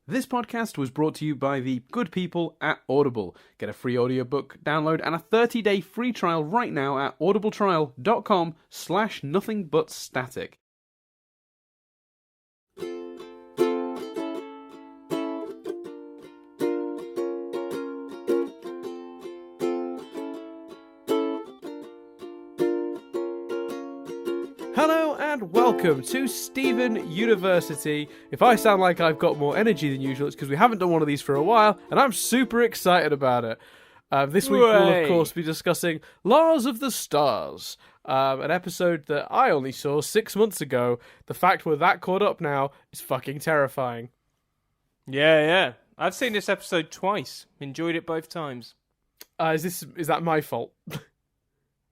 This podcast was brought to you by the good people at Audible. Get a free audiobook download and a 30-day free trial right now at audibletrial.com/nothingbutstatic. Hello and welcome to Steven University. If I sound like I've got more energy than usual, it's because we haven't done one of these for a while, and I'm super excited about it. This week we'll, of course, be discussing Lars of the Stars, an episode that I only saw 6 months ago. The fact we're that caught up now is fucking terrifying. Yeah. I've seen this episode twice. Enjoyed it both times. Is that my fault?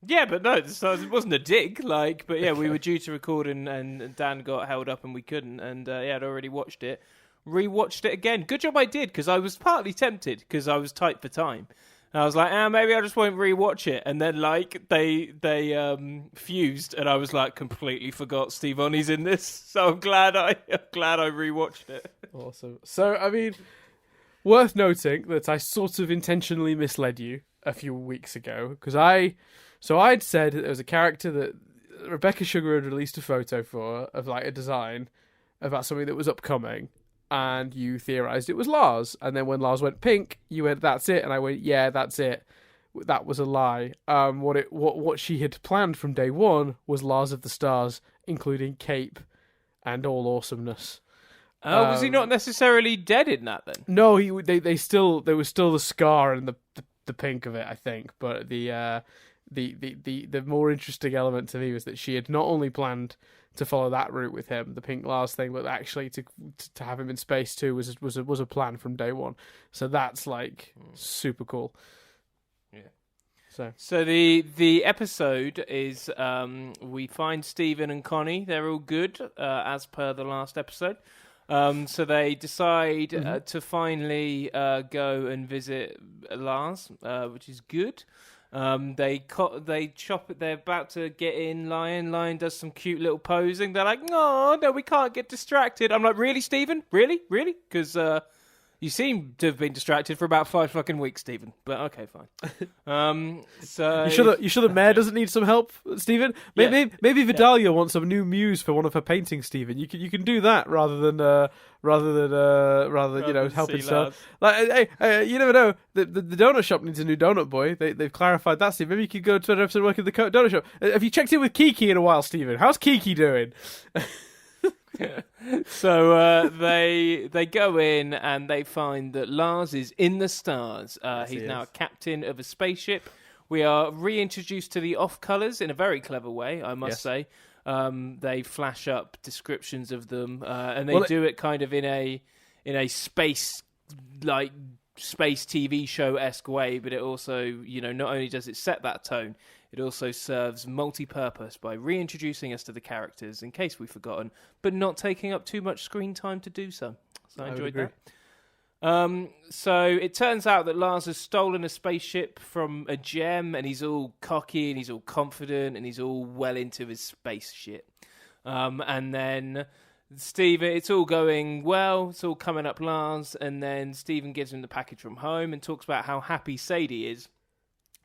Yeah, but no, it wasn't a dig. But yeah, we were due to record and Dan got held up and we couldn't. And I'd already watched it. Rewatched it again. Good job I did, because I was partly tempted because I was tight for time. And I was like, maybe I just won't rewatch it. And then they fused, and I was like, completely forgot Steve Oni's in this. So I'm glad I rewatched it. Awesome. So I mean, worth noting that I sort of intentionally misled you a few weeks ago because I'd said that there was a character that Rebecca Sugar had released a photo for of like a design about something that was upcoming, and you theorized it was Lars. And then when Lars went pink, you went, "That's it," and I went, "Yeah, that's it." That was a lie. What she had planned from day one was Lars of the Stars, including cape and all awesomeness. Was he not necessarily dead in that then? No, there was still the scar and the pink of it, I think, but the more interesting element to me was that she had not only planned to follow that route with him, the pink Lars thing, but actually to have him in space too was a plan from day one. So that's like super cool. Yeah. So the episode is we find Stephen and Connie. They're all good as per the last episode. So they decide to finally go and visit Lars, which is good. They chop it. They're about to get in. Lion does some cute little posing. They're like, "No, we can't get distracted." I'm like, "Really, Stephen? Really?" Because you seem to have been distracted for about 5 fucking weeks, Stephen. But okay, fine. So you sure the mayor doesn't need some help, Stephen? Maybe Vidalia wants a new muse for one of her paintings, Stephen. You can do that rather than helping stuff. Like, hey, you never know. The donut shop needs a new donut boy. They've clarified that, Steve. Maybe you could go to an episode work at the donut shop. Have you checked in with Kiki in a while, Stephen? How's Kiki doing? So they go in and they find that Lars is in the stars. He's now a captain of a spaceship. We are reintroduced to the off-colors in a very clever way, I must say. They flash up descriptions of them, and they do it kind of in a space TV show-esque way. But it also, not only does it set that tone, it also serves multi-purpose by reintroducing us to the characters in case we've forgotten, but not taking up too much screen time to do so. So I enjoyed that. So it turns out that Lars has stolen a spaceship from a gem, and he's all cocky and he's all confident and he's all well into his space shit. And then Stephen, it's all going well, it's all coming up Lars, and then Stephen gives him the package from home and talks about how happy Sadie is.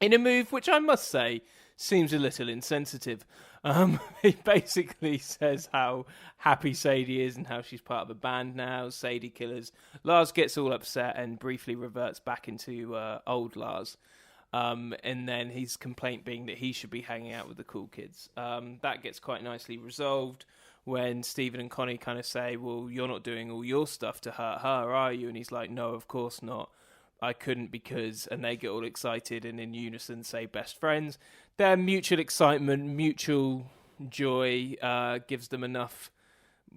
In a move which I must say seems a little insensitive. He basically says how happy Sadie is and how she's part of a band now, Sadie Killers. Lars gets all upset and briefly reverts back into old Lars. And then his complaint being that he should be hanging out with the cool kids. That gets quite nicely resolved when Stephen and Connie kind of say, "Well, you're not doing all your stuff to hurt her, are you?" And he's like, "No, of course not. I couldn't because," and they get all excited and in unison say best friends. Their mutual excitement, mutual joy gives them enough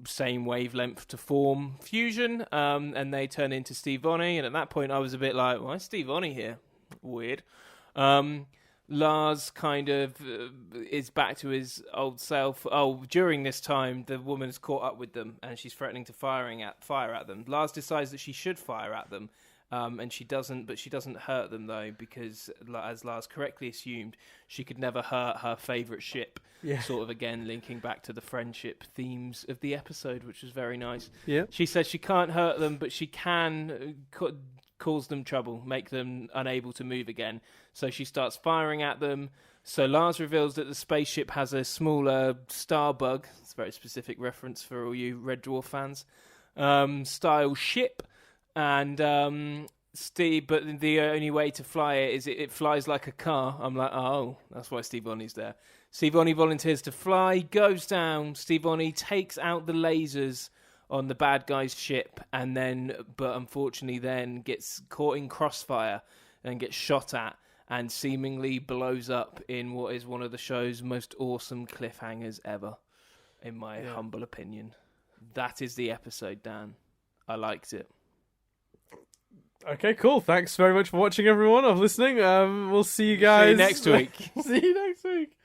same wavelength to form fusion, and they turn into Steve Oni. And at that point I was a bit like, why is Steve Oni here? Weird. Lars kind of is back to his old self. During this time, the woman's caught up with them and she's threatening to fire at them. Lars decides that she should fire at them And she doesn't hurt them though, because as Lars correctly assumed, she could never hurt her favourite ship. Yeah. Sort of again linking back to the friendship themes of the episode, which was very nice. Yeah. She says she can't hurt them, but she can cause them trouble, make them unable to move again. So she starts firing at them. So Lars reveals that the spaceship has a smaller star bug. It's a very specific reference for all you Red Dwarf fans. Style ship. And Steve, but the only way to fly it is it flies like a car. I'm like, oh, that's why Steve Bonnie's there. Steve Bonnie volunteers to fly, goes down. Steve Bonnie takes out the lasers on the bad guy's ship, but unfortunately then gets caught in crossfire and gets shot at and seemingly blows up in what is one of the show's most awesome cliffhangers ever, in my humble opinion. That is the episode, Dan. I liked it. Okay, cool. Thanks very much for watching, everyone, or listening. We'll see you guys See you next week. See you next week.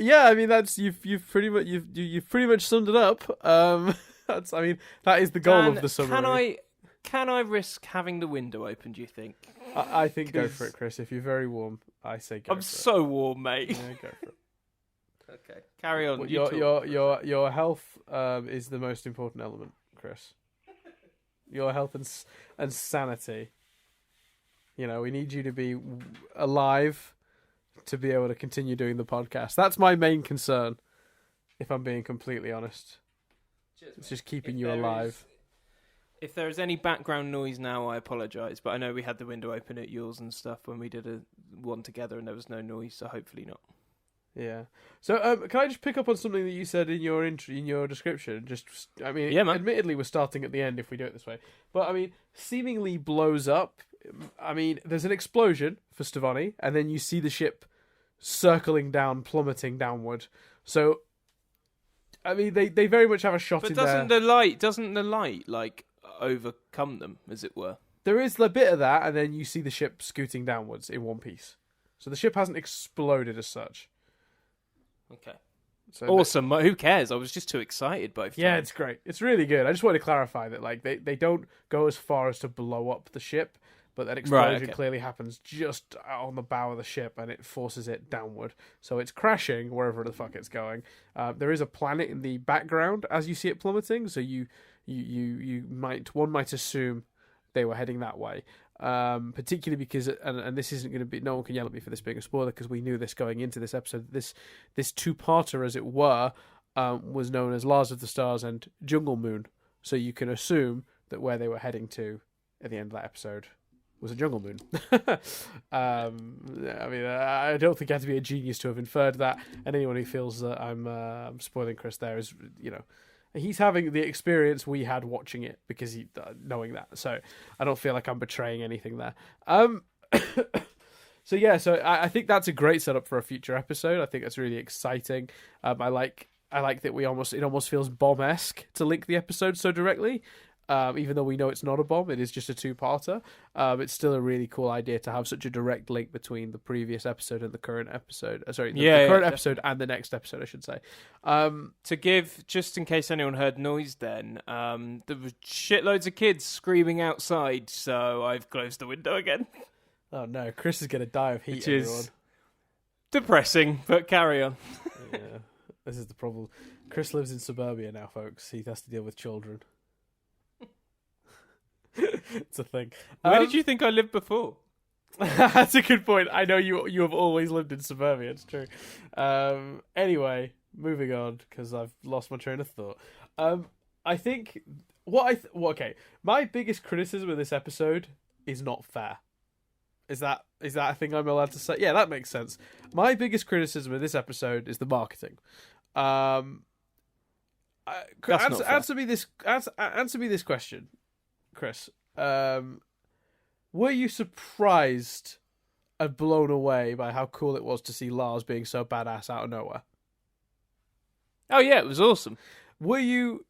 Yeah, I mean you've pretty much summed it up. That is the goal of the summary. Can I risk having the window open, do you think? I think go for it, Chris. If you're very warm, I say go. I'm so warm, mate. Yeah, go for it. Okay, carry on. Your health is the most important element, Chris. Your health and sanity. You know, we need you to be alive to be able to continue doing the podcast. That's my main concern, if I'm being completely honest. It's just keeping you alive. If there is any background noise now, I apologise, but I know we had the window open at yours and stuff when we did one together and there was no noise, so hopefully not. Yeah. So, can I just pick up on something that you said in your description? Admittedly, we're starting at the end if we do it this way. But, seemingly blows up. There's an explosion for Stevoni, and then you see the ship circling down, plummeting downward. So, they very much have a shot in there. But doesn't the light, like, overcome them, as it were? There is a bit of that, and then you see the ship scooting downwards in one piece. So the ship hasn't exploded as such. Okay. So awesome. Who cares? I was just too excited both times. Yeah, it's great. It's really good. I just wanted to clarify that they don't go as far as to blow up the ship, but that explosion clearly happens just on the bow of the ship and it forces it downward. So it's crashing wherever the fuck it's going. There is a planet in the background as you see it plummeting, so one might assume they were heading that way. Particularly because, and this isn't going to be, no one can yell at me for this being a spoiler because we knew this going into this episode. This two-parter, as it were, was known as Lars of the Stars and Jungle Moon. So you can assume that where they were heading to at the end of that episode was a jungle moon. I don't think you have to be a genius to have inferred that. And anyone who feels that I'm spoiling Chris there is, he's having the experience we had watching it because he knowing that. So I don't feel like I'm betraying anything there. So I think that's a great setup for a future episode. I think that's really exciting. I like that it almost feels bomb-esque to link the episode so directly. Even though we know it's not a bomb, it is just a two-parter. It's still a really cool idea to have such a direct link between the previous episode and the current episode. The current episode and the next episode, I should say. To give, just in case anyone heard noise then, there were shitloads of kids screaming outside, so I've closed the window again. Oh no, Chris is going to die of heat, which is depressing, but carry on. Yeah, this is the problem. Chris lives in suburbia now, folks. He has to deal with children. It's a thing. Where did you think I lived before? That's a good point. I know you have always lived in suburbia. It's true. Anyway, moving on because I've lost my train of thought. I think my biggest criticism of this episode is not fair. Is that a thing I'm allowed to say? Yeah, that makes sense. My biggest criticism of this episode is the marketing. Answer me this question, Chris. Were you surprised and blown away by how cool it was to see Lars being so badass out of nowhere? Oh yeah, it was awesome. Were you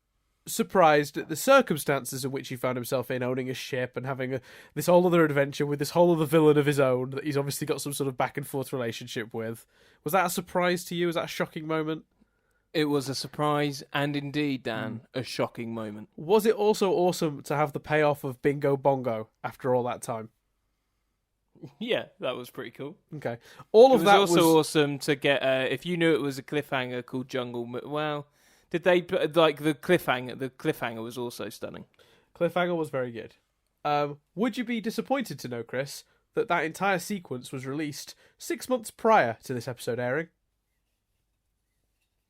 surprised at the circumstances in which he found himself in, owning a ship and having this whole other adventure with this whole other villain of his own that he's obviously got some sort of back and forth relationship with? Was that a surprise to you? Was that a shocking moment? It was a surprise and indeed, Dan, a shocking moment. Was it also awesome to have the payoff of Bingo Bongo after all that time? Yeah, that was pretty cool. Okay. All of that was also awesome to get, if you knew it was a cliffhanger called Well, did they, like, the cliffhanger was also stunning. Cliffhanger was very good. Would you be disappointed to know, Chris, that entire sequence was released 6 months prior to this episode airing?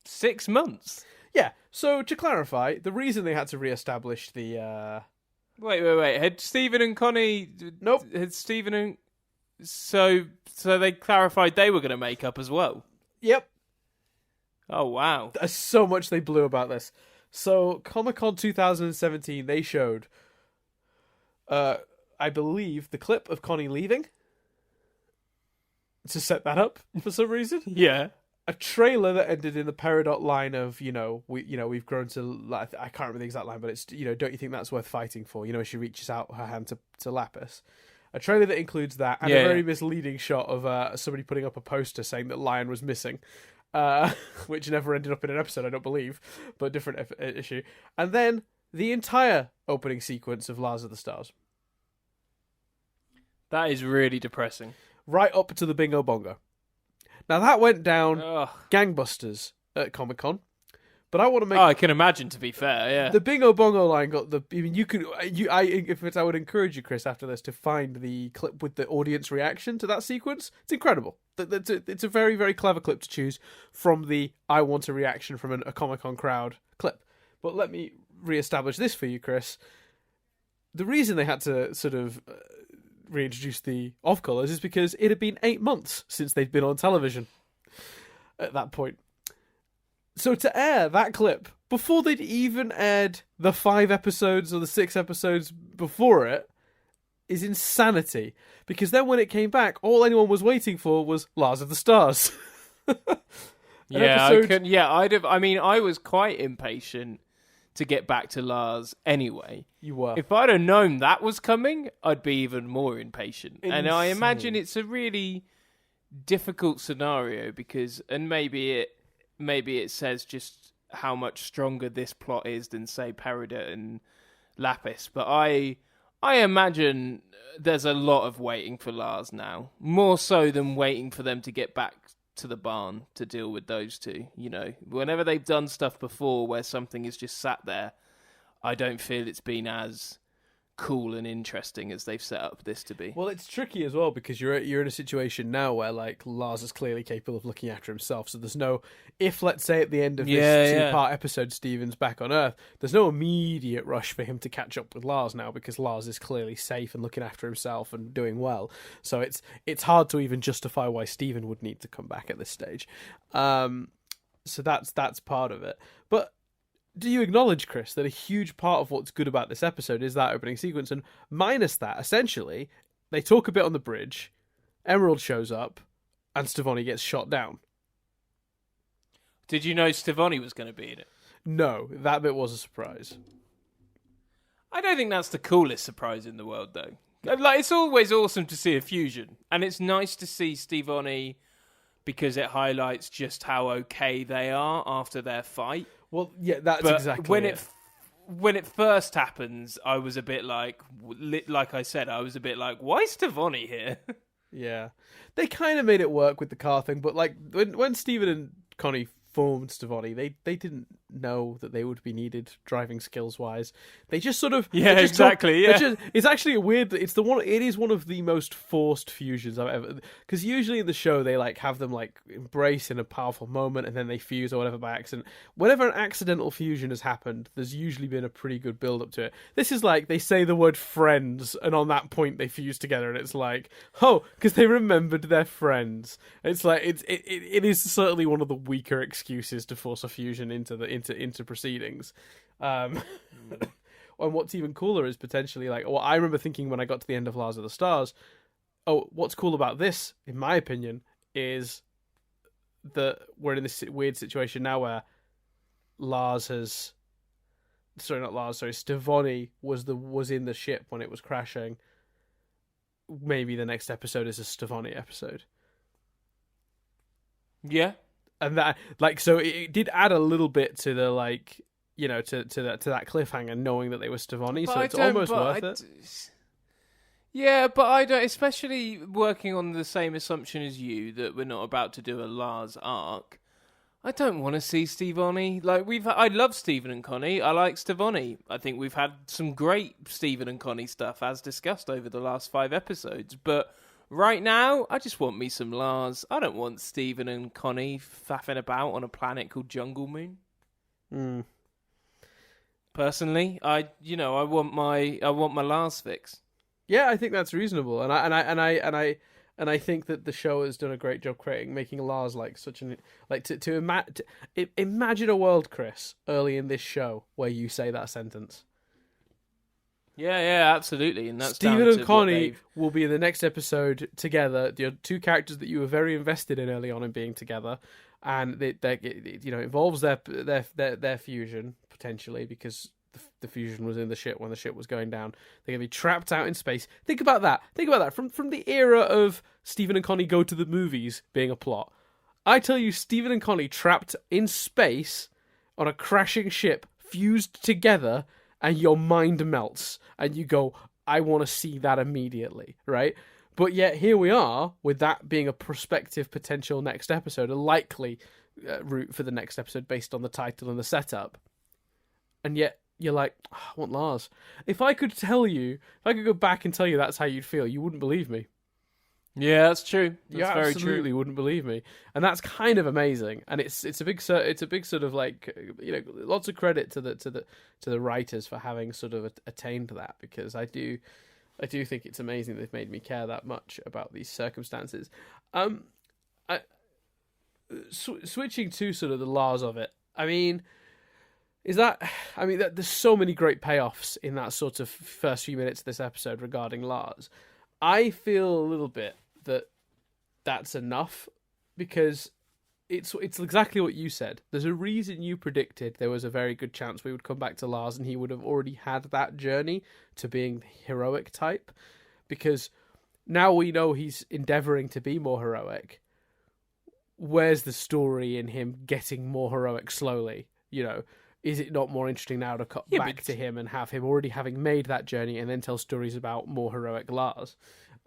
6 months? Yeah, so to clarify, the reason they had to re-establish the... Wait. Had Stephen and Connie... Nope. Had Stephen and... So they clarified they were going to make up as well? Yep. Oh, wow. There's so much they blew about this. So, Comic-Con 2017, they showed, I believe, the clip of Connie leaving to set that up for some reason. Yeah. A trailer that ended in the Peridot line of, we've grown to, I can't remember the exact line, but it's, don't you think that's worth fighting for? She reaches out her hand to Lapis. A trailer that includes that, and a very misleading shot of somebody putting up a poster saying that Lion was missing, which never ended up in an episode, I don't believe, but different issue. And then the entire opening sequence of Lars of the Stars. That is really depressing. Right up to the Bingo Bongo. Now that went down gangbusters at Comic-Con, but I want to make... I can imagine, to be fair, yeah. The Bingo Bongo line got the... I mean, I would encourage you, Chris, after this, to find the clip with the audience reaction to that sequence. It's incredible. It's a very, very clever clip to choose from the I want a reaction from a Comic-Con crowd clip. But let me re-establish this for you, Chris. The reason they had to sort of... reintroduce the off-colours is because it had been 8 months since they'd been on television at that point. So to air that clip before they'd even aired the 5 episodes or the 6 episodes before it is insanity. Because then when it came back, all anyone was waiting for was Lars of the Stars. I was quite impatient to get back to Lars anyway. You were. If I'd have known that was coming, I'd be even more impatient. Insane. And I imagine it's a really difficult scenario because, and maybe it says just how much stronger this plot is than, say, Peridot and Lapis. But I imagine there's a lot of waiting for Lars now, more so than waiting for them to get back to the barn to deal with those two. Whenever they've done stuff before where something is just sat there, I don't feel it's been as cool and interesting as they've set up this to be. Well, it's tricky as well because you're in a situation now where like Lars is clearly capable of looking after himself. So there's no, if let's say at the end of this 2-part episode, Steven's back on Earth, there's no immediate rush for him to catch up with Lars now because Lars is clearly safe and looking after himself and doing well. So it's hard to even justify why Steven would need to come back at this stage. So that's part of it. But do you acknowledge, Chris, that a huge part of what's good about this episode is that opening sequence? And minus that, essentially, they talk a bit on the bridge, Emerald shows up, and Stevonnie gets shot down. Did you know Stevonnie was going to be in it? No, that bit was a surprise. I don't think that's the coolest surprise in the world, though. Like, it's always awesome to see a fusion, and it's nice to see Stevonnie because it highlights just how okay they are after their fight. Well, yeah, that's exactly when it. When it first happens, I was a bit like I said, I was a bit like, why is Stevonnie here? Yeah. They kind of made it work with the car thing, but like when Steven and Connie formed Stevonnie, they didn't know that they would be needed driving skills wise. They just sort of it's actually a weird. It is one of the most forced fusions I've ever, because usually in the show they like have them like embrace in a powerful moment and then they fuse or whatever by accident. Whenever an accidental fusion has happened, there's usually been a pretty good build up to it. This is like they say the word friends and on that point they fuse together and it's like, oh, because they remembered their friends. It's like it is certainly one of the weaker excuses to force a fusion into proceedings. And what's even cooler is potentially like, I remember thinking when I got to the end of Lars of the Stars, what's cool about this, in my opinion, is that we're in this weird situation now where Stevonnie was in the ship when it was crashing. Maybe the next episode is a Stevonnie episode. Yeah. and that so it did add a little bit to the to that cliffhanger, knowing that they were Stevonnie. So it's almost worth it. Yeah, but I don't, especially working on the same assumption as you that we're not about to do a Lars arc. I don't want to see Stevonnie. I love Stephen and Connie. I like Stevonnie. I think we've had some great Stephen and Connie stuff, as discussed over the last 5 episodes. But right now, I just want me some Lars. I don't want Stephen and Connie faffing about on a planet called Jungle Moon. Personally, I want my Lars fix. Yeah, I think that's reasonable, and I think that the show has done a great job making Lars such an imagine a world, Chris, early in this show where you say that sentence. Yeah, absolutely, and that's Stephen and Connie will be in the next episode together. The 2 characters that you were very invested in early on in being together, and it involves their fusion potentially because the fusion was in the ship when the ship was going down. They're going to be trapped out in space. Think about that. From the era of Stephen and Connie go to the movies being a plot. I tell you, Stephen and Connie trapped in space on a crashing ship, fused together, and your mind melts. And you go, I want to see that immediately, right? But yet here we are, with that being a prospective potential next episode, a likely route for the next episode based on the title and the setup. And yet you're like, oh, I want Lars. If I could go back and tell you that's how you'd feel, you wouldn't believe me. Yeah, that's true. That's you very absolutely true. Wouldn't believe me, and that's kind of amazing. And it's a big sort of lots of credit to the writers for having sort of attained that, because I do think it's amazing they've made me care that much about these circumstances. Switching to sort of the Lars of it. There's so many great payoffs in that sort of first few minutes of this episode regarding Lars. I feel a little bit that that's enough, because it's exactly what you said. There's a reason you predicted there was a very good chance we would come back to Lars and he would have already had that journey to being the heroic type, because now we know he's endeavouring to be more heroic. Where's the story in him getting more heroic slowly? Is it not more interesting now to cut back to him and have him already having made that journey and then tell stories about more heroic Lars?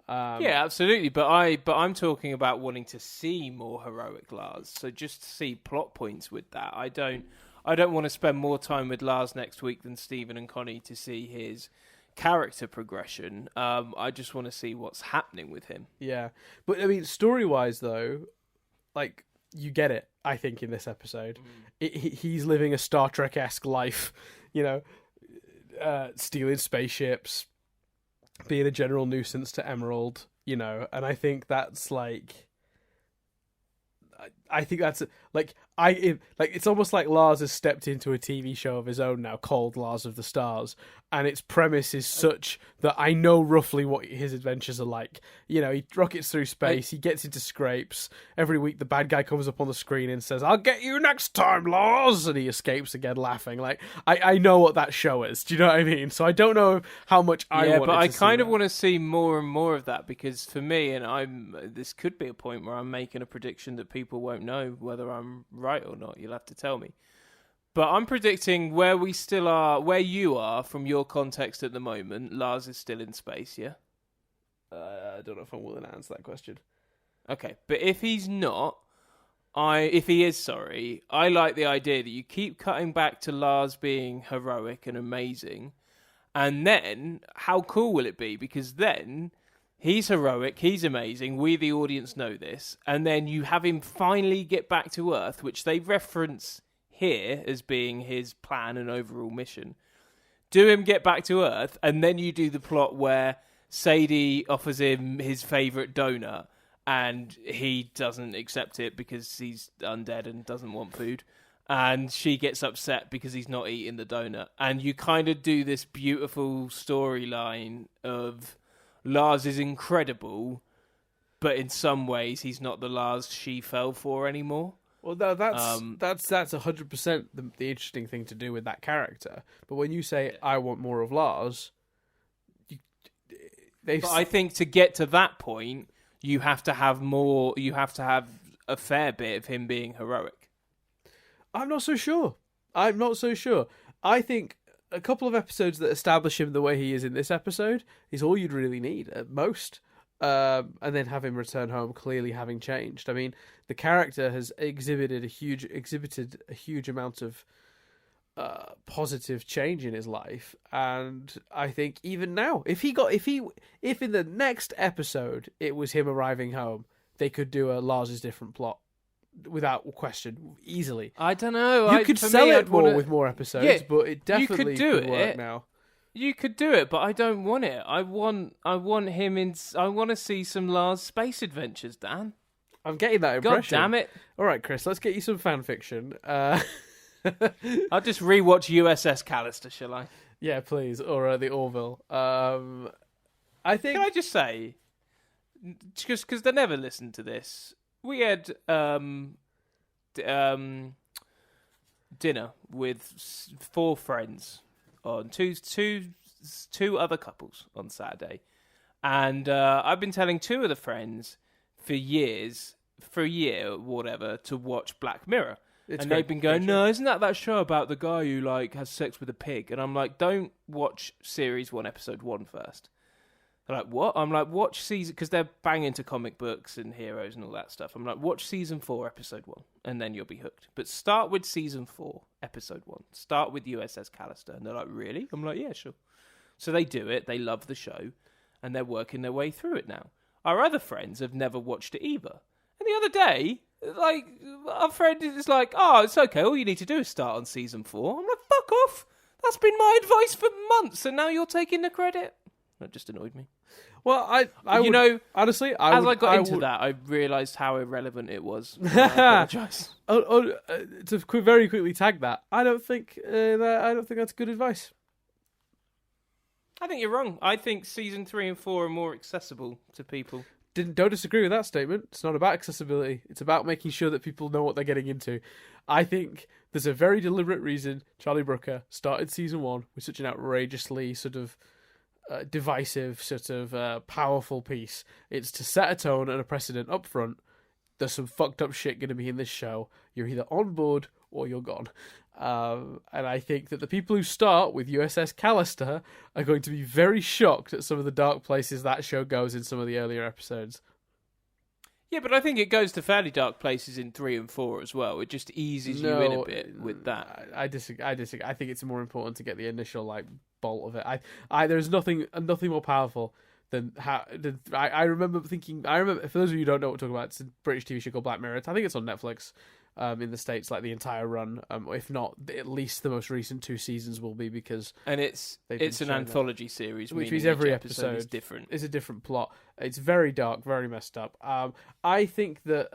Yeah, absolutely. But I'm talking about wanting to see more heroic Lars. So just to see plot points with that. I don't want to spend more time with Lars next week than Stephen and Connie to see his character progression. I just want to see what's happening with him. Yeah, but story-wise though, you get it. I think in this episode, he's living a Star Trek-esque life, stealing spaceships, being a general nuisance to Emerald, and I think that's it's almost like Lars has stepped into a TV show of his own now called Lars of the Stars, and its premise is such that I know roughly what his adventures are like. He rockets through space, he gets into scrapes. Every week the bad guy comes up on the screen and says, "I'll get you next time, Lars," and he escapes again laughing. I know what that show is. Do you know what I mean? So I don't know how much I want to see. Yeah, but I kind of want to see more and more of that, because for me, and this could be a point where I'm making a prediction that people won't know whether I'm right or not. You'll have to tell me. But I'm predicting where we still are, where you are from your context at the moment. Lars is still in space, yeah? I don't know if I'm willing to answer that question. Okay, but if he's not, if he is, sorry, I like the idea that you keep cutting back to Lars being heroic and amazing, and then how cool will it be? Because then he's heroic, he's amazing, we the audience know this, and then you have him finally get back to Earth, which they reference here as being his plan and overall mission. Do him get back to Earth, and then you do the plot where Sadie offers him his favourite donut, and he doesn't accept it because he's undead and doesn't want food, and she gets upset because he's not eating the donut, and you kind of do this beautiful storyline of Lars is incredible, but in some ways he's not the Lars she fell for anymore. Well, that's 100% the interesting thing to do with that character. But when you say I want more of Lars, I think to get to that point, you have to have more. You have to have a fair bit of him being heroic. I'm not so sure. I think a couple of episodes that establish him the way he is in this episode is all you'd really need at most. And then have him return home clearly having changed. I mean, the character has exhibited a huge amount of positive change in his life, and I think even now, if in the next episode it was him arriving home, they could do a Lars is different plot without question easily. I don't know. You could sell it more with more episodes, but it definitely could work now. You could do it, but I don't want it. I want him in. I want to see some Lars space adventures, Dan. I'm getting that impression. God damn it! All right, Chris, let's get you some fan fiction. I'll just rewatch USS Callister, shall I? Yeah, please, or the Orville. I think. Can I just say, just because they never listened to this, we had dinner with 4 friends on two other couples on Saturday, and I've been telling 2 of the friends for a year, whatever, to watch Black Mirror. They've been going, no, isn't that show about the guy who like has sex with a pig? And I'm like, don't watch series 1, episode 1 first. They're like, what? I'm like, watch season, because they're banging into comic books and heroes and all that stuff. I'm like, watch season 4, episode 1, and then you'll be hooked. But start with season 4, episode 1. Start with USS Callister. And they're like, really? I'm like, yeah, sure. So they do it. They love the show, and they're working their way through it now. Our other friends have never watched it either. And the other day, like, our friend is like, oh, it's okay. All you need to do is start on season 4. I'm like, fuck off. That's been my advice for months, and now you're taking the credit. That just annoyed me. Well, I honestly, as I got into that, I realised how irrelevant it was. I apologise. To very quickly tag that, I don't think that's good advice. I think you're wrong. I think season 3 and 4 are more accessible to people. Don't disagree with that statement. It's not about accessibility. It's about making sure that people know what they're getting into. I think there's a very deliberate reason Charlie Brooker started season 1 with such an outrageously sort of divisive, sort of powerful piece. It's to set a tone and a precedent up front. There's some fucked up shit going to be in this show. You're either on board or you're gone. And I think that the people who start with USS Callister are going to be very shocked at some of the dark places that show goes in some of the earlier episodes. Yeah, but I think it goes to fairly dark places in 3 and 4 as well. It just eases you in a bit with that. I disagree. I think it's more important to get the initial bolt of it. There's nothing more powerful than how. I remember thinking. For those of you who don't know what we're talking about, it's a British TV show called Black Mirror. I think it's on Netflix. In the States, like the entire run, if not at least the most recent 2 seasons will be, because it's an anthology series, which means every episode is different. It's a different plot. It's very dark, very messed up. I think that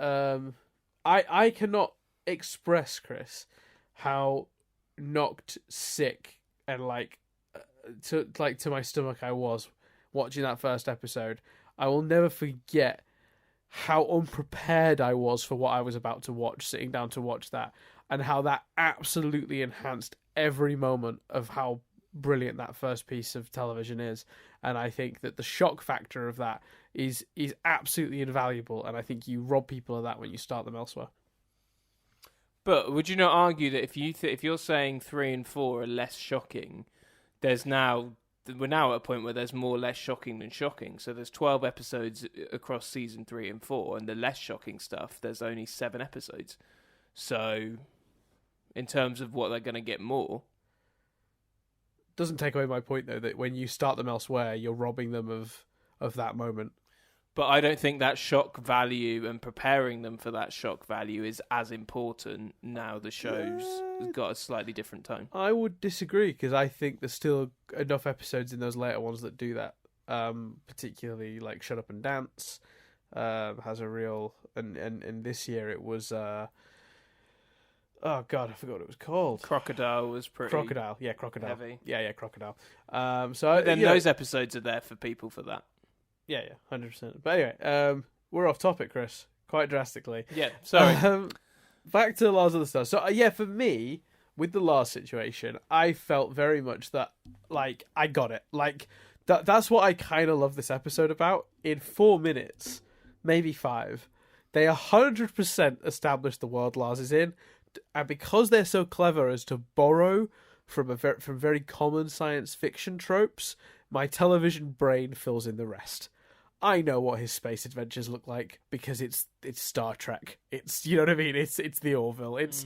I cannot express, Chris, how knocked sick and to my stomach I was watching that first episode. I will never forget how unprepared I was for what I was about to watch, sitting down to watch that, and how that absolutely enhanced every moment of how brilliant that first piece of television is. And I think that the shock factor of that is absolutely invaluable, and I think you rob people of that when you start them elsewhere. But would you not argue that if you're saying 3 and 4 are less shocking, we're now at a point where there's more less shocking than shocking. So there's 12 episodes across season 3 and 4, and the less shocking stuff, there's only 7 episodes. So in terms of what they're going to get more. Doesn't take away my point, though, that when you start them elsewhere, you're robbing them of that moment. But I don't think that shock value and preparing them for that shock value is as important now the show's got a slightly different tone. I would disagree, because I think there's still enough episodes in those later ones that do that. Particularly like Shut Up and Dance has a real... And this year it was... oh God, I forgot what it was called. Crocodile was pretty... Crocodile. Heavy. Yeah, Crocodile. Those episodes are there for people for that. Yeah, 100%. But anyway, we're off topic, Chris, quite drastically. Yeah, sorry. Back to Lars of the Stars. So, for me, with the Lars situation, I felt very much that, I got it. That's what I kind of love this episode about. In 4 minutes, maybe 5, they 100% establish the world Lars is in, and because they're so clever as to borrow from from very common science fiction tropes, my television brain fills in the rest. I know what his space adventures look like because it's Star Trek. It's, you know what I mean? It's the Orville. It's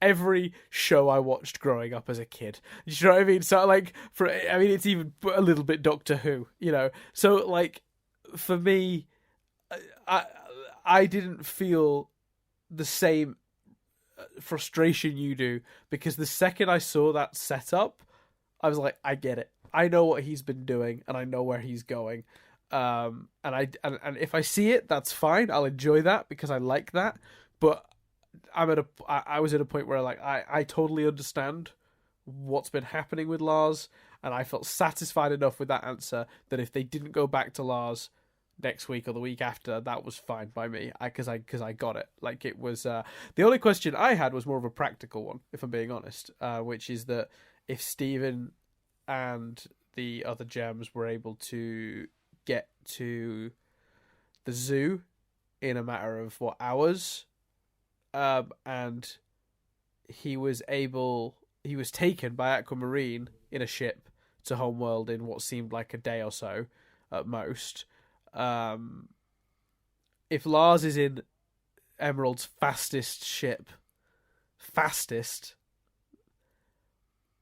every show I watched growing up as a kid. You know what I mean? So like it's even a little bit Doctor Who, you know. So like for me, I didn't feel the same frustration you do, because the second I saw that setup, I was like, I get it. I know what he's been doing and I know where he's going. And if I see it, that's fine. I'll enjoy that because I like that. But I was at a point where like I totally understand what's been happening with Lars, and I felt satisfied enough with that answer that if they didn't go back to Lars next week or the week after, that was fine by me. Because I got it. Like it was the only question I had was more of a practical one, if I'm being honest, which is that if Steven and the other gems were able to get to the zoo in a matter of hours, and he was taken by Aquamarine in a ship to Homeworld in what seemed like a day or so at most. If Lars is in Emerald's fastest ship,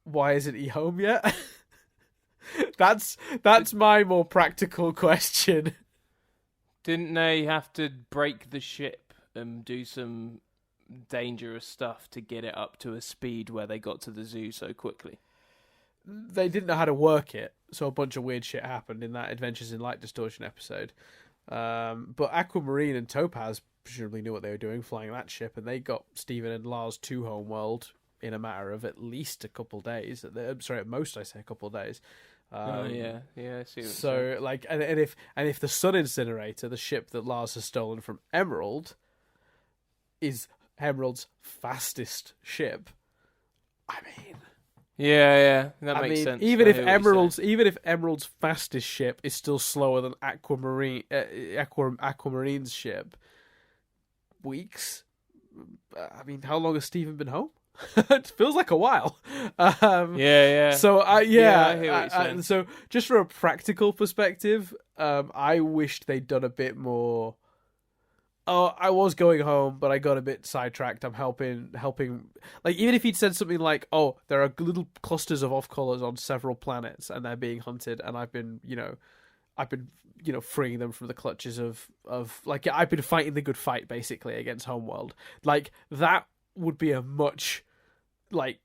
why isn't he home yet? That's my more practical question. Didn't they have to break the ship and do some dangerous stuff to get it up to a speed where they got to the zoo so quickly? They didn't know how to work it, so a bunch of weird shit happened in that Adventures in Light Distortion episode. But Aquamarine and Topaz presumably knew what they were doing flying that ship, and they got Steven and Lars to Homeworld in a matter of at least a couple days. Sorry, at most I say a couple days. I see. So like, and if the Sun Incinerator, the ship that Lars has stolen from Emerald, is Emerald's fastest ship, I mean, that makes sense. Even if Emerald's fastest ship is still slower than Aquamarine's ship, weeks. I mean, how long has Steven been home? It feels like a while. So so just from a practical perspective, I wished they'd done a bit more. Oh, I was going home, but I got a bit sidetracked. I'm helping. Like, even if he'd said something like, "Oh, there are little clusters of off-colors on several planets, and they're being hunted, and I've been freeing them from the clutches of like I've been fighting the good fight basically against Homeworld." Like that would be a much like.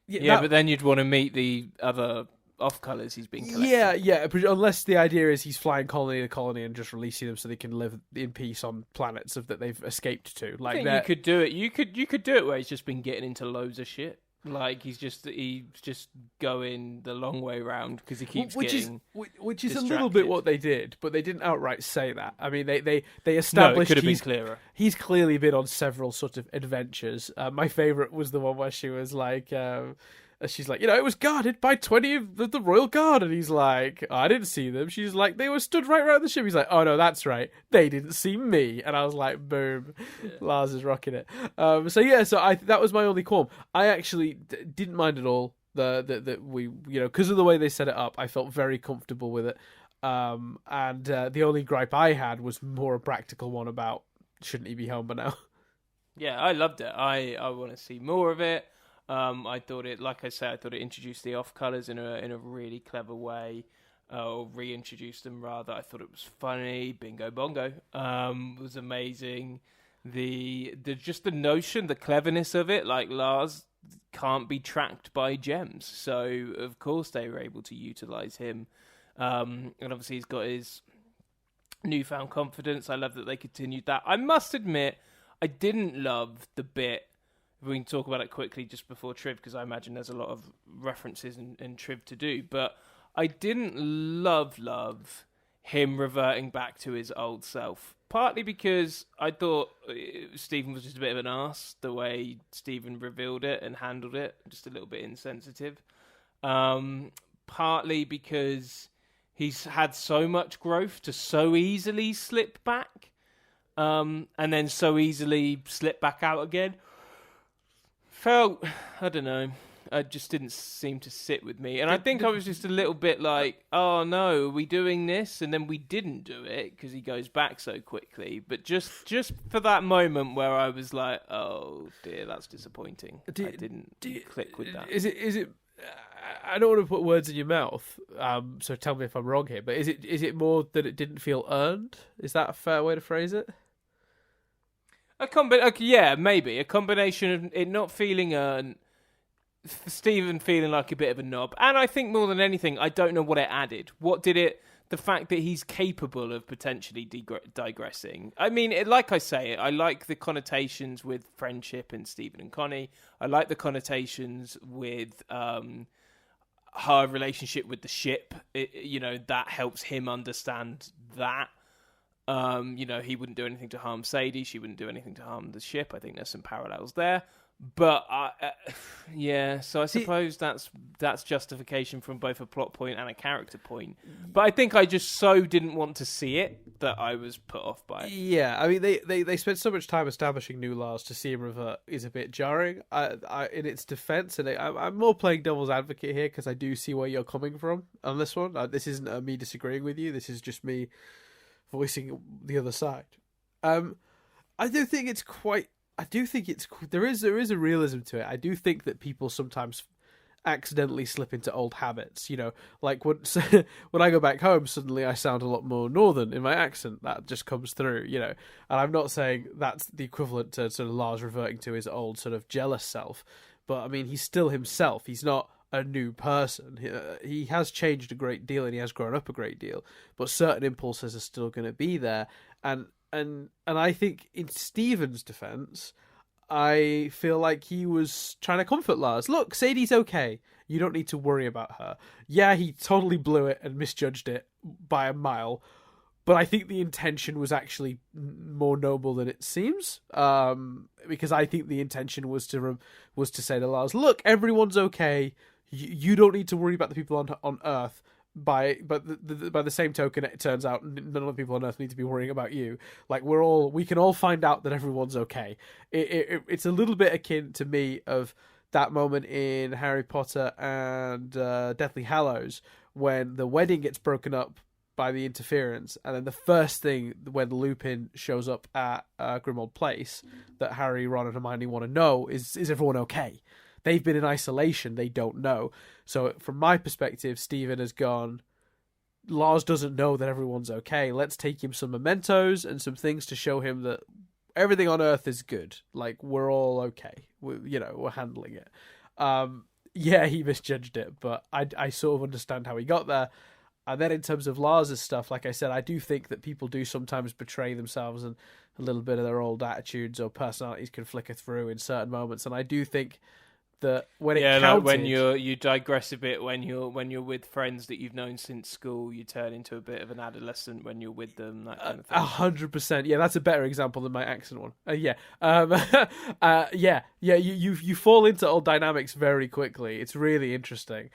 But then you'd want to meet the other off-colors he's been collecting. Yeah. Unless the idea is he's flying colony to colony and just releasing them so they can live in peace on planets that they've escaped to. Like, I think you could do it. You could do it where he's just been getting into loads of shit. Like he's just going the long way round because he keeps which is distracted. A little bit what they did, but they didn't outright say that. I mean, they established it could have been clearer. He's clearly been on several sort of adventures. My favorite was the one where she was like. She's like, it was guarded by 20 of the Royal Guard. And he's like, I didn't see them. She's like, they were stood right around the ship. He's like, oh, no, that's right. They didn't see me. And I was like, boom. Yeah. Lars is rocking it. That was my only qualm. I actually didn't mind at all that we, because of the way they set it up, I felt very comfortable with it. And the only gripe I had was more a practical one about, shouldn't he be home by now? Yeah, I loved it. I want to see more of it. I thought it introduced the off-colors in a really clever way, or reintroduced them rather. I thought it was funny. Bingo Bongo was amazing. The notion, the cleverness of it, like Lars can't be tracked by gems, so of course they were able to utilize him. And obviously he's got his newfound confidence. I love that they continued that. I must admit, I didn't love the bit. We can talk about it quickly just before Triv, because I imagine there's a lot of references and Triv to do. But I didn't love him reverting back to his old self. Partly because I thought Stephen was just a bit of an arse, the way Stephen revealed it and handled it, just a little bit insensitive. Partly because he's had so much growth to so easily slip back. and then so easily slip back out again. Felt, I don't know, it just didn't seem to sit with me. And I think I was just a little bit like, oh no, are we doing this? And then we didn't do it because he goes back so quickly. But just for that moment where I was like, oh dear, that's disappointing. I didn't click with that. Is it? I don't want to put words in your mouth, so tell me if I'm wrong here. But is it more that it didn't feel earned? Is that a fair way to phrase it? Yeah, maybe a combination of it not feeling earned, Stephen feeling like a bit of a knob, and I think more than anything, I don't know what it added. What did it? The fact that he's capable of potentially digressing. I mean, like I say, I like the connotations with friendship and Stephen and Connie. I like the connotations with her relationship with the ship. That helps him understand that. He wouldn't do anything to harm Sadie. She wouldn't do anything to harm the ship. I think there's some parallels there. But so I suppose that's justification from both a plot point and a character point. But I think I just so didn't want to see it that I was put off by it. Yeah, I mean they spent so much time establishing new Lars to see him revert is a bit jarring. In its defense, and I'm more playing devil's advocate here because I do see where you're coming from on this one. This isn't me disagreeing with you. This is just me voicing the other side. I do think it's quite. I do think there is a realism to it. I do think that people sometimes accidentally slip into old habits. Like when I go back home, suddenly I sound a lot more northern in my accent. That just comes through. And I'm not saying that's the equivalent to sort of Lars reverting to his old sort of jealous self, but I mean he's still himself. He's not a new person. He has changed a great deal and he has grown up a great deal, but certain impulses are still going to be there. And I think in Stephen's defense, I feel like he was trying to comfort Lars. Look, Sadie's okay. You don't need to worry about her. Yeah, he totally blew it and misjudged it by a mile, but I think the intention was actually more noble than it seems. Because I think the intention was to say to Lars, look, everyone's okay. You don't need to worry about the people on Earth. By the same token, it turns out none of the people on Earth need to be worrying about you. Like we can all find out that everyone's okay. It's a little bit akin to me of that moment in Harry Potter and Deathly Hallows when the wedding gets broken up by the interference, and then the first thing when Lupin shows up at Grimmauld Place that Harry, Ron, and Hermione want to know is everyone okay? They've been in isolation. They don't know. So from my perspective, Stephen has gone, Lars doesn't know that everyone's okay. Let's take him some mementos and some things to show him that everything on Earth is good. Like, we're all okay. We're handling it. Yeah, he misjudged it, but I sort of understand how he got there. And then in terms of Lars's stuff, like I said, I do think that people do sometimes betray themselves and a little bit of their old attitudes or personalities can flicker through in certain moments. And I do think that when it counted, like when you digress a bit when you're with friends that you've known since school, you turn into a bit of an adolescent when you're with them. That kind of thing. 100%. Yeah, that's a better example than my accent one. You fall into old dynamics very quickly. It's really interesting.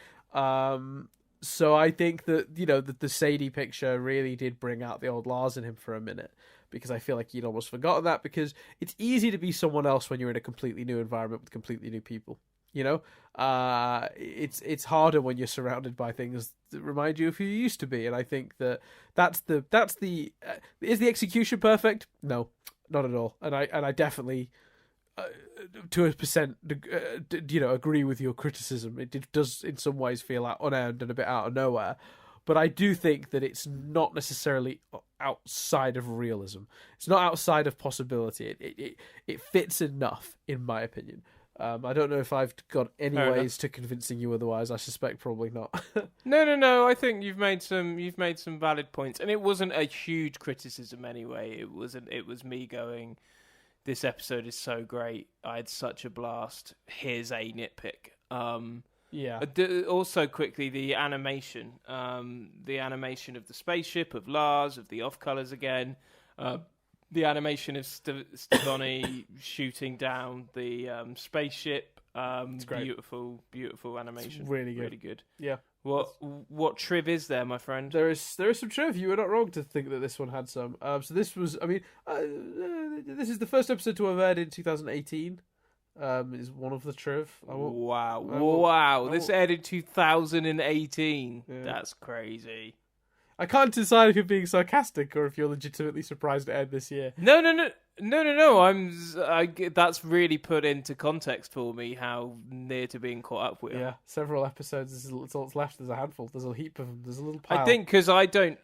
So I think that the Sadie picture really did bring out the old Lars in him for a minute, because I feel like you'd almost forgotten that, because it's easy to be someone else when you're in a completely new environment with completely new people. It's harder when you're surrounded by things that remind you of who you used to be, and I think that's the is the execution perfect? No, not at all, and I definitely to a percent agree with your criticism. It does in some ways feel unearned and a bit out of nowhere, but I do think that it's not necessarily outside of realism. It's not outside of possibility. It fits enough, in my opinion. I don't know if I've got any ways to convincing you otherwise. I suspect probably not. No. I think you've made some valid points, and it wasn't a huge criticism anyway. It was me going, this episode is so great. I had such a blast. Here's a nitpick. Yeah. Also, quickly, the animation of the spaceship, of Lars, of the off colors again. The animation of Stevoni shooting down the spaceship. It's great. Beautiful animation. It's really good. Really good. Yeah. What triv is there, my friend? There is some triv. You were not wrong to think that this one had some. So this was, I mean, this is the first episode to have aired in 2018. Is one of the triv. Wow. This aired in 2018. Yeah. That's crazy. I can't decide if you're being sarcastic or if you're legitimately surprised it aired this year. No. That's really put into context for me how near to being caught up with. Yeah, several episodes. That's all that's left. There's a handful. There's a heap of them. There's a little pile. I think because I don't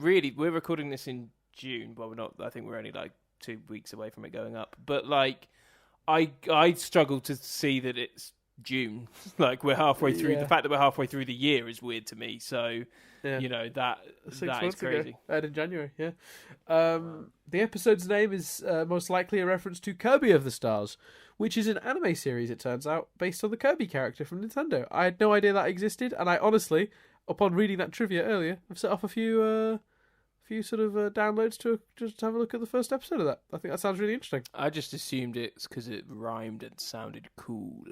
really. We're recording this in June. Well, we're not. I think we're only like 2 weeks away from it going up. But like, I struggle to see that it's June. Like we're halfway through. Yeah. The fact that we're halfway through the year is weird to me. So. Yeah. You know, that is crazy. Aired in January, yeah. The episode's name is most likely a reference to Kirby of the Stars, which is an anime series, it turns out, based on the Kirby character from Nintendo. I had no idea that existed, and I honestly, upon reading that trivia earlier, I've set off a few sort of downloads to just have a look at the first episode of that. I think that sounds really interesting. I just assumed it's because it rhymed and sounded cool.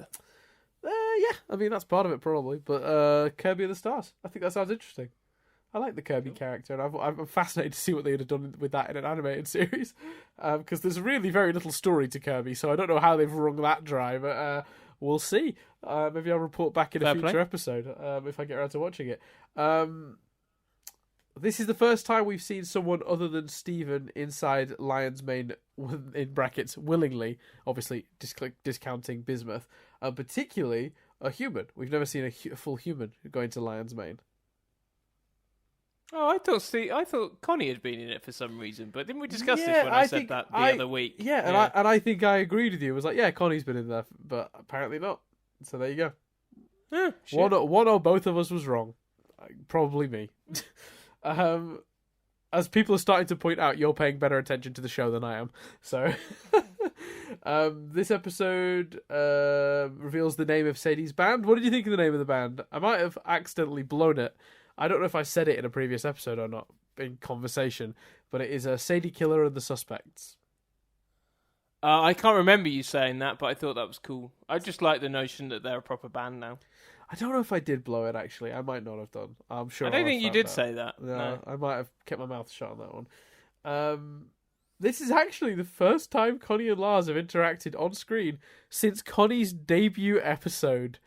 Yeah, I mean, that's part of it probably, but Kirby of the Stars. I think that sounds interesting. I like the Kirby character, and I'm fascinated to see what they would have done with that in an animated series, because there's really very little story to Kirby, so I don't know how they've wrung that dry, but we'll see. Maybe I'll report back in a future episode if I get around to watching it. This is the first time we've seen someone other than Steven inside Lion's Mane, in brackets, willingly, obviously discounting Bismuth, particularly a human. We've never seen a full human go into Lion's Mane. Oh, I thought Connie had been in it for some reason, but didn't we discuss this when I said that the other week? Yeah, and I think I agreed with you. I was like, yeah, Connie's been in there, but apparently not. So there you go. One or both of us was wrong. Probably me. As people are starting to point out, you're paying better attention to the show than I am. So this episode reveals the name of Sadie's band. What did you think of the name of the band? I might have accidentally blown it. I don't know if I said it in a previous episode or not in conversation, but it is Sadie Killer and the Suspects. I can't remember you saying that, but I thought that was cool. I just like the notion that they're a proper band now. I don't know if I did blow it, actually. I might not have done. I'm sure. I don't think you did say that. No, I might have kept my mouth shut on that one. This is actually the first time Connie and Lars have interacted on screen since Connie's debut episode,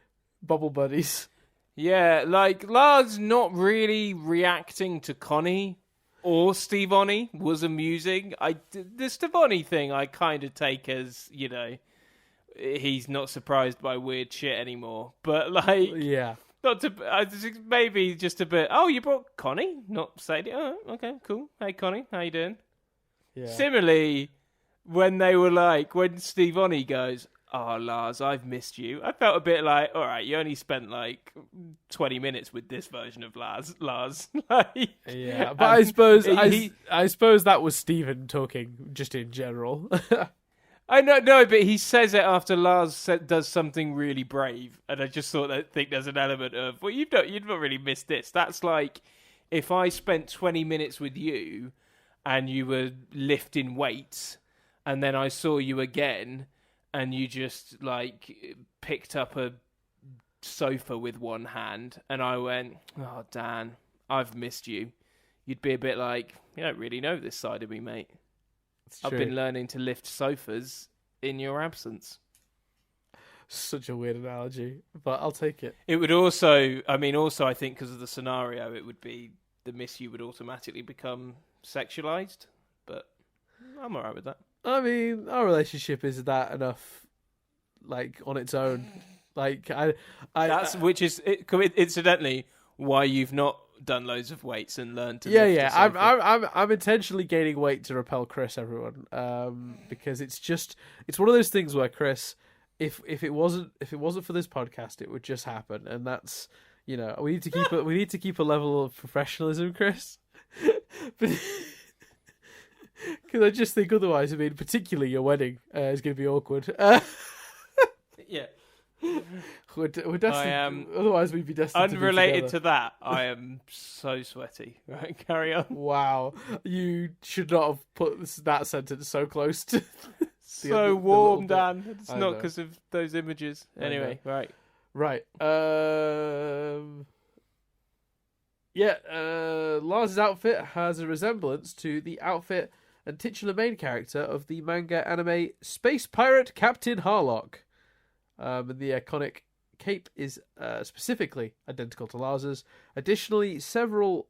Bubble Buddies. Yeah, like, Lars not really reacting to Connie or Stevonnie was amusing. The Stevonnie thing I kind of take as, you know, he's not surprised by weird shit anymore. But, like, yeah, not to maybe just a bit, oh, you brought Connie? Not Sadie? Oh, okay, cool. Hey, Connie, how you doing? Yeah. Similarly, when they were like, when Stevonnie goes, oh, Lars, I've missed you. I felt a bit like, all right, you only spent like 20 minutes with this version of Lars. Like, yeah, but I suppose I suppose that was Steven talking just in general. I know, no, but he says it after Lars does something really brave, and I just think there's an element of, well, you've not really missed this. That's like if I spent 20 minutes with you, and you were lifting weights, and then I saw you again. And you just, like, picked up a sofa with one hand, and I went, oh, Dan, I've missed you. You'd be a bit like, you don't really know this side of me, mate. I've been learning to lift sofas in your absence. Such a weird analogy, but I'll take it. It would also, I think because of the scenario, it would be, the miss you would automatically become sexualized, but I'm all right with that. I mean, our relationship is that enough, like, on its own. Like, which is incidentally why you've not done loads of weights and learned to. Yeah. I'm intentionally gaining weight to repel Chris, everyone. Because it's one of those things where Chris, if it wasn't for this podcast, it would just happen, and that's, you know, we need to keep a level of professionalism, Chris. Because I just think otherwise, I mean, particularly your wedding is going to be awkward. Yeah. We're destined, otherwise, we'd be destined unrelated to that, I am so sweaty. Right, carry on. Wow. You should not have put that sentence so close to... so warm, Dan. It's not because of those images. Anyway, right. Right. Yeah, Lars's outfit has a resemblance to the outfit and titular main character of the manga anime Space Pirate Captain Harlock. And the iconic cape is specifically identical to Lars's. Additionally, several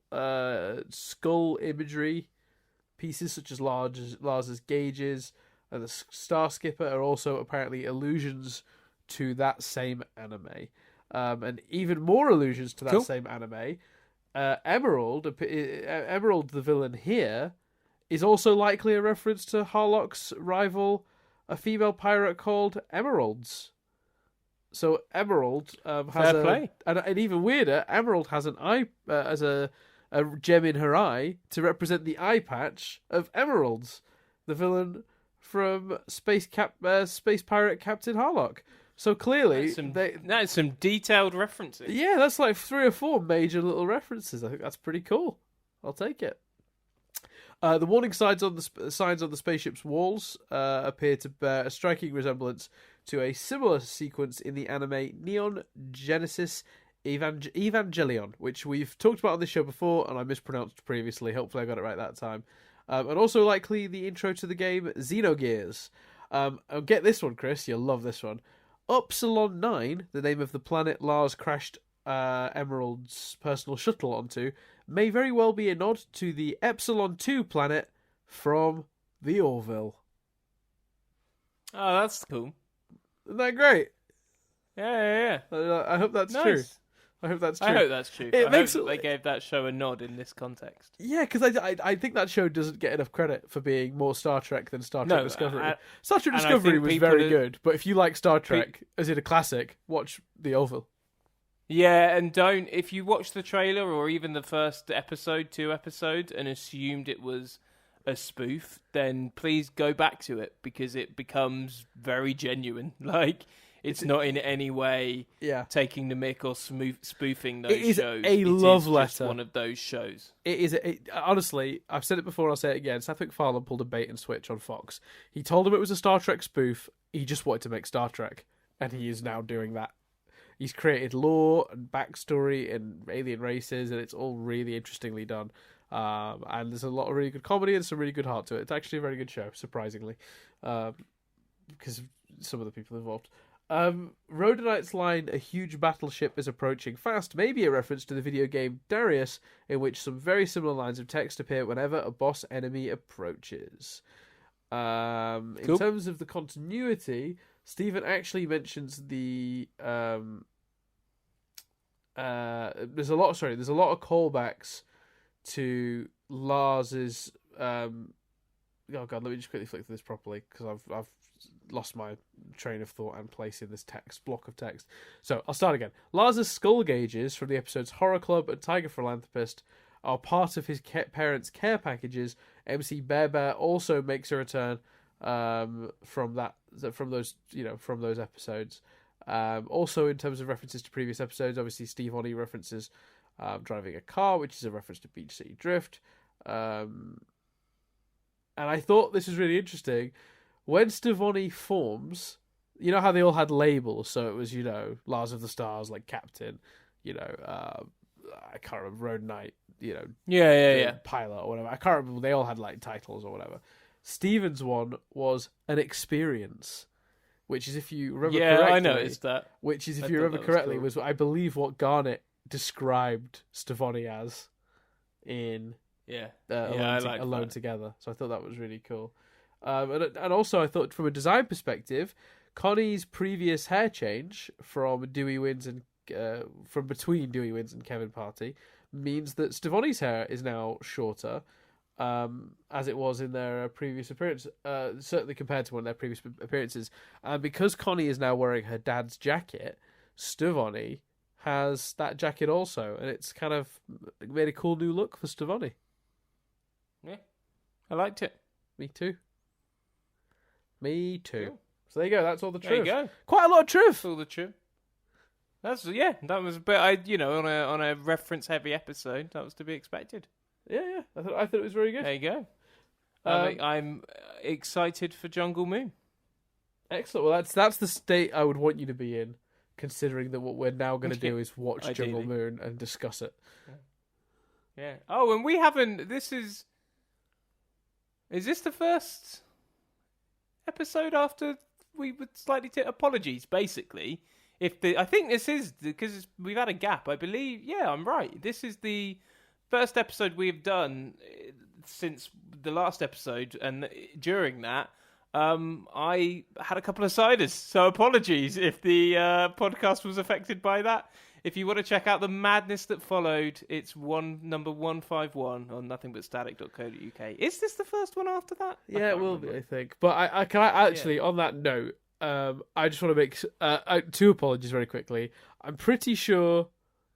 skull imagery pieces, such as Lars's gauges and the Star Skipper, are also apparently allusions to that same anime. And even more allusions to that same anime. Emerald, the villain here, is also likely a reference to Harlock's rival, a female pirate called Emeralds. So Emerald has and even weirder, Emerald has an eye as a gem in her eye to represent the eye patch of Emeralds, the villain from Space Pirate Captain Harlock. So clearly, that's some detailed referencing. Yeah, that's like 3 or 4 major little references. I think that's pretty cool. I'll take it. The warning signs on the spaceship's walls appear to bear a striking resemblance to a similar sequence in the anime Neon Genesis Evangelion, which we've talked about on this show before, and I mispronounced previously. Hopefully I got it right that time. And also likely the intro to the game Xenogears. Get this one, Chris. You'll love this one. Upsilon 9, the name of the planet Lars crashed Emerald's personal shuttle onto, may very well be a nod to the Epsilon 2 planet from the Orville. Oh, that's cool. Isn't that great? Yeah. I hope that's true. I hope that's true. I hope that's true. I hope they gave that show a nod in this context. Yeah, because I think that show doesn't get enough credit for being more Star Trek than Star Trek Discovery. Star Trek Discovery was very good, but if you like Star Trek, as in a classic, watch The Orville. Yeah, and if you watch the trailer or even the first 2 episodes and assumed it was a spoof, then please go back to it because it becomes very genuine. Like, it's not in any way taking the mick or spoofing those shows. It is a love letter. Just one of those shows. It is. Honestly, I've said it before, I'll say it again. Seth MacFarlane pulled a bait and switch on Fox. He told them it was a Star Trek spoof. He just wanted to make Star Trek, and he is now doing that. He's created lore and backstory and alien races, and it's all really interestingly done. And there's a lot of really good comedy and some really good heart to it. It's actually a very good show, surprisingly, because of some of the people involved. Rhodonite's line, "A huge battleship is approaching fast," may be a reference to the video game Darius, in which some very similar lines of text appear whenever a boss enemy approaches. In terms of the continuity, Stephen actually mentions the there's a lot of callbacks to Lars's oh god, let me just quickly flick through this properly because I've lost my train of thought and place in this block of text. So I'll start again. Lars's skull gauges from the episodes Horror Club and Tiger Philanthropist are part of his parents' care packages. MC Bear also makes a return from those episodes. Also, in terms of references to previous episodes, obviously Steve Oni references driving a car, which is a reference to Beach City Drift. And I thought this was really interesting. When Stevoni forms, you know how they all had labels, so it was, Lars of the Stars, like Captain, I can't remember, Road Knight, Pilot or whatever. I can't remember, they all had like titles or whatever. Steven's one was an experience, which is, if you remember correctly... Yeah, I noticed that. Which is, if you remember correctly, was I believe what Garnet described Stevoni as in Alone Together. So I thought that was really cool. And also I thought, from a design perspective, Connie's previous hair change from between Dewey Wins and Kevin Party means that Stevoni's hair is now shorter, as it was in their previous appearance, certainly compared to one of their previous appearances. And because Connie is now wearing her dad's jacket, Stevoni has that jacket also, and it's kind of made a cool new look for Stevoni. Yeah, I liked it. Me too. Cool. So there you go. That's all the truth. There you go. Quite a lot of truth. That's all the truth. That was a bit. On a reference heavy episode, that was to be expected. Yeah. I thought it was very good. There you go. I'm excited for Jungle Moon. Excellent. Well, that's the state I would want you to be in, considering that what we're now going to do is watch Jungle Moon and discuss it. Yeah. Oh, and we haven't. This is. Is this the first episode after we would slightly apologies? Basically, I think this is because we've had a gap. I believe. Yeah, I'm right. This is the first episode we've done since the last episode, and during that, I had a couple of ciders. So apologies if the podcast was affected by that. If you want to check out the madness that followed, it's number 151 on nothingbutstatic.co.uk. Is this the first one after that? Yeah, it will be, I think. But I can actually, on that note, I just want to make two apologies very quickly. I'm pretty sure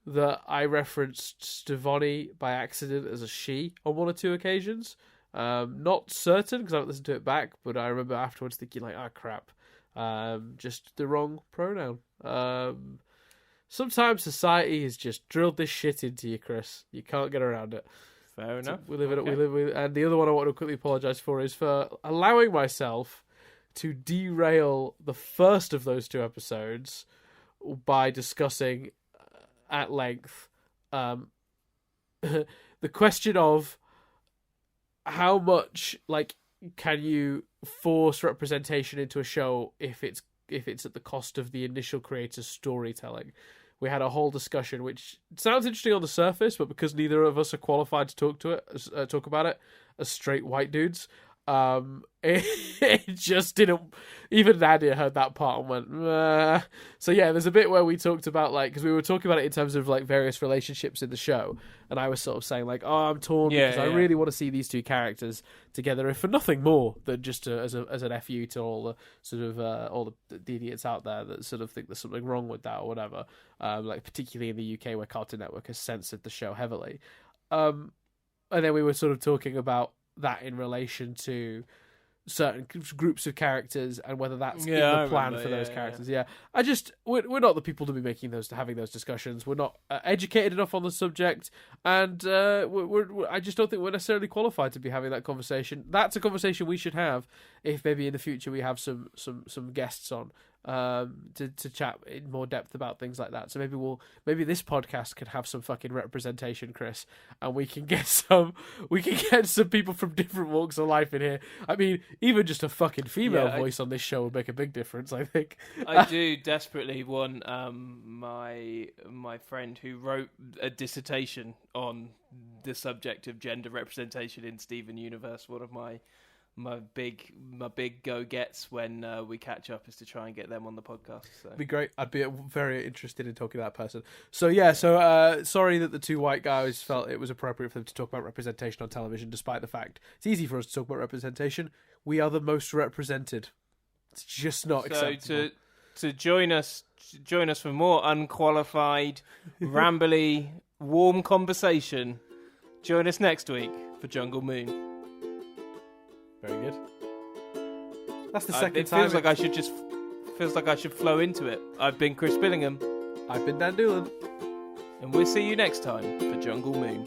that I referenced Stevonnie by accident as a she on one or two occasions. Not certain because I haven't listened to it back, but I remember afterwards thinking like, "Ah, crap, just the wrong pronoun." Sometimes society has just drilled this shit into you, Chris. You can't get around it. Fair enough. We live in. And the other one I want to quickly apologise for is for allowing myself to derail the first of those two episodes by discussing at length the question of how much can you force representation into a show if it's at the cost of the initial creator's storytelling. We had a whole discussion, which sounds interesting on the surface, but because neither of us are qualified to talk about it as straight white dudes, it just didn't. Even Nadia heard that part and went, meh. So yeah, there's a bit where we talked about because we were talking about it in terms of various relationships in the show, and I was sort of saying oh, I'm torn because I really want to see these two characters together, if for nothing more than just as an FU to all the sort of all the idiots out there that sort of think there's something wrong with that or whatever. Particularly in the UK where Cartoon Network has censored the show heavily, and then we were sort of talking about that in relation to certain groups of characters and whether that's in the plan for those characters. We're not the people to be having those discussions. We're not educated enough on the subject, and I just don't think we're necessarily qualified to be having that conversation. That's a conversation we should have if maybe in the future we have some guests on to chat in more depth about things like that. So maybe this podcast can have some fucking representation, Chris, and we can get some people from different walks of life in here. I mean, even just a fucking female voice on this show would make a big difference, I think. I do desperately want my friend who wrote a dissertation on the subject of gender representation in Steven Universe. One of my big go-gets when we catch up is to try and get them on the podcast. So. It'd be great. I'd be very interested in talking to that person. So sorry that the two white guys felt it was appropriate for them to talk about representation on television, despite the fact it's easy for us to talk about representation. We are the most represented. It's just not acceptable. To join us for more unqualified, rambly, warm conversation, join us next week for Jungle Moon. Very good. That's the second time. Feels like I should flow into it. I've been Chris Billingham. I've been Dan Doolan. And we'll see you next time for Jungle Moon.